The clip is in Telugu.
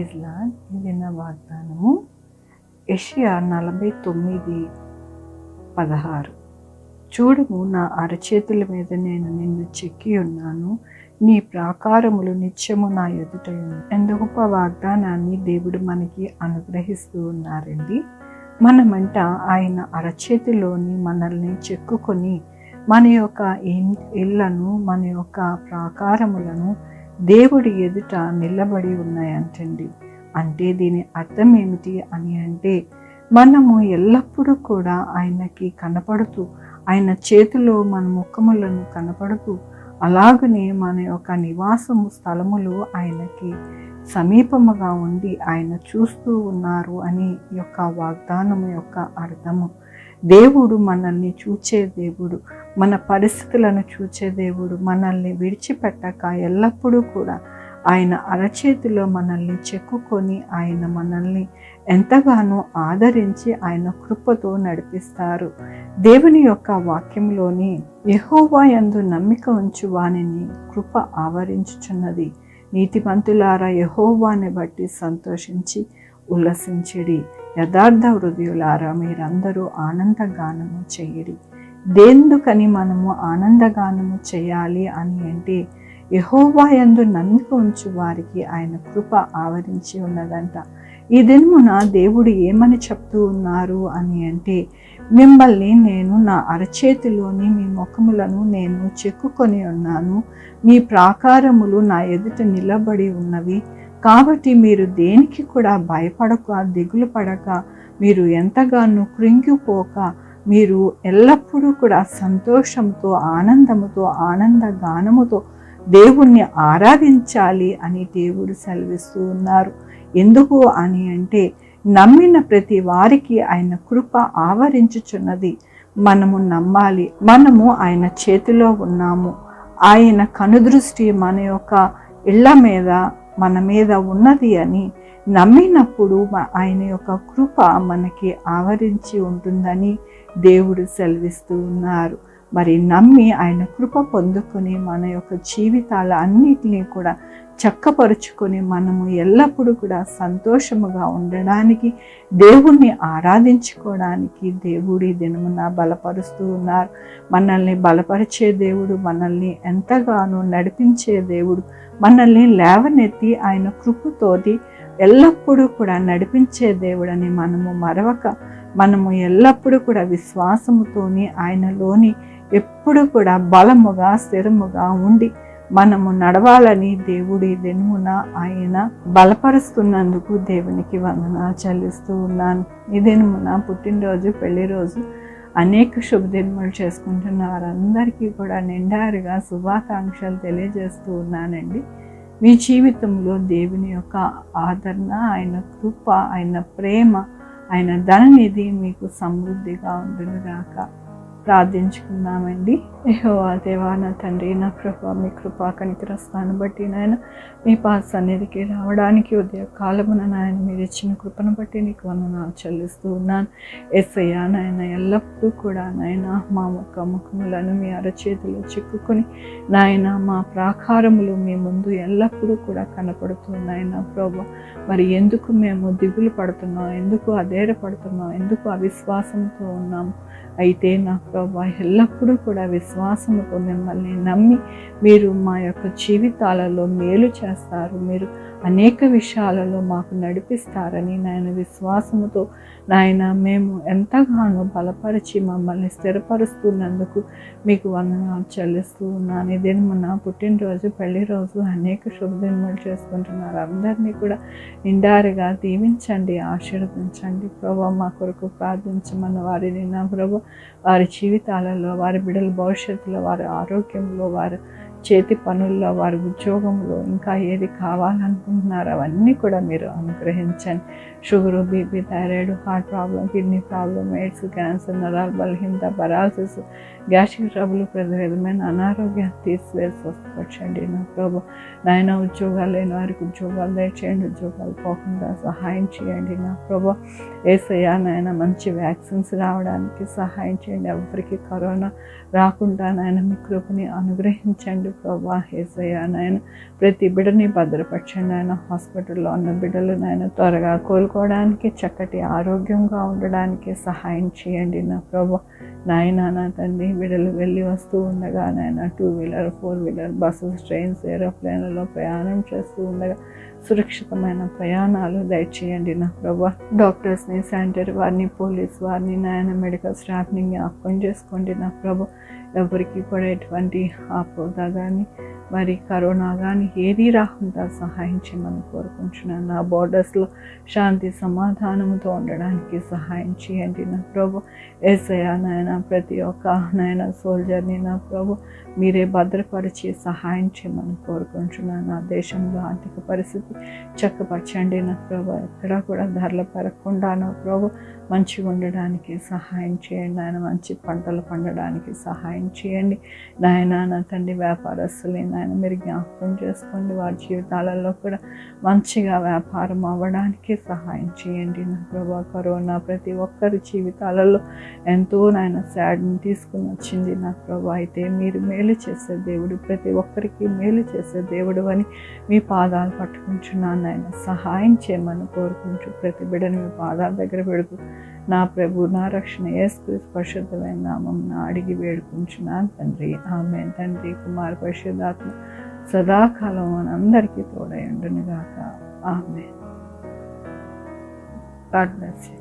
Praise lord. ఇది నా వాగ్దానము. యెషయా 49:16. చూడుము, నా అరచేతుల మీద నేను నిన్ను చెక్కి ఉన్నాను, నీ ప్రాకారములు నిత్యము నా ఎదుట ఉన్నాయి. ఎంత గొప్ప వాగ్దానాన్ని దేవుడు మనకి అనుగ్రహిస్తూ ఉన్నారండి. మనమంట ఆయన అరచేతిలోని మనల్ని చెక్కుకొని మన యొక్క ఇళ్లను, మన యొక్క ప్రాకారములను దేవుడి ఎదుట నిలబడి ఉన్నాయంటండి. అంటే దీని అర్థం ఏమిటి అని అంటే, మనము ఎల్లప్పుడూ కూడా ఆయనకి కనపడుతూ, ఆయన చేతిలో మన ముఖములను కనపడుతూ, అలాగనే మన యొక్క నివాసము స్థలములు ఆయనకి సమీపముగా ఉండి ఆయన చూస్తూ ఉన్నారు అని యొక్క వాగ్దానము యొక్క అర్థము. దేవుడు మనల్ని చూచే దేవుడు, మన పరిస్థితులను చూచే దేవుడు, మనల్ని విడిచిపెట్టక ఎల్లప్పుడూ కూడా ఆయన అరచేతిలో మనల్ని చెక్కుకొని ఆయన మనల్ని ఎంతగానో ఆదరించి ఆయన కృపతో నడిపిస్తారు. దేవుని యొక్క వాక్యంలోని యెహోవా యందు నమ్మిక ఉంచు వానిని కృప ఆవరించుచున్నది, నీతిమంతులారా యెహోవాని బట్టి సంతోషించి ఉల్లసించిడి, యథార్థ హృదయులారా మీరందరూ ఆనందగానము చేయుడి. దేందుకని మనము ఆనందగానము చేయాలి అని అంటే, యెహోవా యందు నమ్మిక ఉంచు వారికి ఆయన కృప ఆవరించి ఉన్నదంట. ఈ దినమున దేవుడు ఏమని చెప్తూ ఉన్నారు అని అంటే, మిమ్మల్ని నేను నా అరచేతిలోని మీ ముఖములను నేను చెక్కుకొని ఉన్నాను, మీ ప్రాకారములు నా ఎదుట నిలబడి ఉన్నవి, కాబట్టి మీరు దేనికి కూడా భయపడక, దిగులు పడక, మీరు ఎంతగానో కృంగిపోక, మీరు ఎల్లప్పుడూ కూడా సంతోషంతో, ఆనందముతో, ఆనంద గానముతో దేవుణ్ణి ఆరాధించాలి అని దేవుడు సెలవిస్తూ ఉన్నారు. ఎందుకు అని అంటే, నమ్మిన ప్రతి వారికి ఆయన కృప ఆవరించుచున్నది. మనము నమ్మాలి. మనము ఆయన చేతిలో ఉన్నాము. ఆయన కనుదృష్టి మన యొక్క ఇళ్ల మీద, మన మీద ఉన్నది అని నమ్మినప్పుడు ఆయన యొక్క కృప మనకి ఆవరించి ఉంటుందని దేవుడు సెలవిస్తూ ఉన్నారు. మరి నమ్మి ఆయన కృప పొందుకొని మన యొక్క జీవితాల అన్నిటినీ కూడా చక్కపరుచుకొని మనము ఎల్లప్పుడూ కూడా సంతోషముగా ఉండడానికి, దేవుణ్ణి ఆరాధించుకోవడానికి దేవుడి దినమున బలపరుస్తూ ఉన్నారు. మనల్ని బలపరిచే దేవుడు, మనల్ని ఎంతగానో నడిపించే దేవుడు, మనల్ని లేవనెత్తి ఆయన కృపతోటి ఎల్లప్పుడూ కూడా నడిపించే దేవుడని మనము మరవక, మనము ఎల్లప్పుడూ కూడా విశ్వాసముతోని ఆయనలోని ఎప్పుడు కూడా బలముగా, స్థిరముగా ఉండి మనము నడవాలని దేవుడి దినమున ఆయన బలపరుస్తున్నందుకు దేవునికి వందనాలు చెల్లిస్తూ ఉన్నాను. ఈ దినమున పుట్టినరోజు, పెళ్లి రోజు, అనేక శుభదినములు చేసుకుంటున్న వారందరికీ కూడా నిండారుగా శుభాకాంక్షలు తెలియజేస్తూ ఉన్నానండి. మీ జీవితంలో దేవుని యొక్క ఆదరణ, ఆయన కృప, ఆయన ప్రేమ, ఆయన ధననిధి మీకు సమృద్ధిగా ఉండునుగాక. ప్రార్థించుకుందామండి. యెహోవా దేవా, నా తండ్రి, నా ప్రభా, మీ కృపా కనికరస్తాను బట్టి నాయన మీ పాద సన్నిధికి రావడానికి ఉదయ కాలమున నాయన మీరు ఇచ్చిన కృపను బట్టి నీకు వందనాలు చెల్లిస్తూ ఉన్నాను. యేసయ్యా నాయన, ఎల్లప్పుడూ కూడా నాయన మా ముఖములను మీ అరచేతిలో చిక్కుకొని నాయన మా ప్రాకారములు మీ ముందు ఎల్లప్పుడూ కూడా కనపడుతున్నాయన ప్రభా. మరి ఎందుకు మేము దిగులు పడుతున్నాం, ఎందుకు అధైర్యపడుతున్నాం, ఎందుకు అవిశ్వాసంతో ఉన్నాము? అయితే నా ప్రభా, ఎల్లప్పుడూ కూడా విశ్వాసముతో మిమ్మల్ని నమ్మి మీరు మా యొక్క జీవితాలలో మేలు చేస్తారు, మీరు అనేక విషయాలలో మాకు నడిపిస్తారని నాయన విశ్వాసముతో నాయన మేము ఎంతగానో బలపరిచి మమ్మల్ని స్థిరపరుస్తున్నందుకు మీకు వందనాలు చెల్లిస్తూ ఉన్నాను. ఈ దినమున పుట్టినరోజు, పెళ్లి రోజు, అనేక శుభదినములు చేసుకుంటున్నారు. అందరినీ కూడా నిండారుగా దీవించండి, ఆశీర్వదించండి ప్రభా. మా కొరకు ప్రార్థించమన్న వారిని నా ప్రభు, వారి జీవితాలలో, వారి బిడ్డల భవిష్యత్తులో, వారి ఆరోగ్యంలో, వారి చేతి పనుల్లో, వారి ఉద్యోగంలో ఇంకా ఏది కావాలనుకుంటున్నారో అవన్నీ కూడా మీరు అనుగ్రహించండి. Sugar, BP, thyroid, heart problem, kidney problem, AIDS, cancer, నరాల బలహీనత, పరాలసిస్, గ్యాస్ట్రిక్ ట్రబుల్, ప్రతి విధమైన అనారోగ్యాన్ని తీసివేసి స్వస్థపరచండి నా ప్రభు. నాయన, ఉద్యోగాలు లేని వారికి ఉద్యోగాలు దయచేయండి, ఉద్యోగాలు పోకుండా సహాయం చేయండి నా ప్రభు. యేసయ్యా నాయన, మంచి వ్యాక్సిన్స్ రావడానికి సహాయం చేయండి. ఎవరికి కరోనా రాకుండా నాయన మీ కృపని అనుగ్రహించండి. ప్రభా. యేసయ్య నాయన ప్రతి బిడ్డని భద్రపరచండి ఆయన. హాస్పిటల్లో ఉన్న బిడ్డలు నాయన త్వరగా కోలుకోవడానికి, చక్కటి ఆరోగ్యంగా ఉండడానికి సహాయం చేయండి నా ప్రభా. నాయన నా తండ్రి బిడ్డలు వెళ్ళి వస్తూ ఉండగా నాయన 2 వీలర్ 4 వీలర్ బస్సెస్, ట్రైన్స్, ఏరోప్లేన్లలో ప్రయాణం చేస్తూ ఉండగా సురక్షితమైన ప్రయాణాలు దయచేయండి నా ప్రభా. డాక్టర్స్ని, శానిటరీ వారిని, పోలీస్ వారిని నాయన మెడికల్ స్టాఫ్ని జ్ఞాపకం చేసుకోండి నా ప్రభు. ఎవరికి కూడా ఎటువంటి ఆపద కానీ మరి కరోనా కానీ ఏది రాకుండా సహాయం చేయమని కోరుకుంటున్నాను. నా బోర్డర్స్లో శాంతి సమాధానంతో ఉండడానికి సహాయం చేయండి నా ప్రభు. యేసయ్య నాయన ప్రతి ఒక్క నాయన సోల్జర్ని నా ప్రభు మీరే భద్రపరిచి సహాయం చేయమని కోరుకుంటున్నాను. నా దేశంలో ఆర్థిక పరిస్థితి చక్కపరచండి నా ప్రభు. ఎక్కడా కూడా ధరలు పెరగకుండా నా ప్రభు మంచిగా ఉండడానికి సహాయం చేయండి నాయన. మంచి పంటలు పండడానికి సహాయం చేయండి నాయన. నా తండ్రి వ్యాపారస్తులే నాయన మీరు జ్ఞాపకం చేసుకోండి. వారి జీవితాలలో కూడా మంచిగా వ్యాపారం అవ్వడానికి సహాయం చేయండి నా ప్రభు. కరోనా ప్రతి ఒక్కరి జీవితాలలో ఎంతో నాయన సాడ్ని తీసుకుని వచ్చింది నా ప్రభు. అయితే మీరు మేలు చేసే దేవుడు, ప్రతి ఒక్కరికి మేలు చేసే దేవుడు అని మీ పాదాలు పట్టుకుంటున్నాను నాయన. సహాయం చేయమని కోరుకుంటూ ప్రతి బిడ్డని మీ పాదాల దగ్గర పెడుతూ నా ప్రభు, నా రక్షణ యేసుక్రీస్తు పరిశుద్ధమైన నామం అడిగి వేడుకుంటున్నాను తండ్రి. ఆమేన్. తండ్రి, కుమార, పరిశుద్ధాత్మ సదాకాలం మనందరికీ తోడై ఉండును గాక. ఆమేన్. God bless you.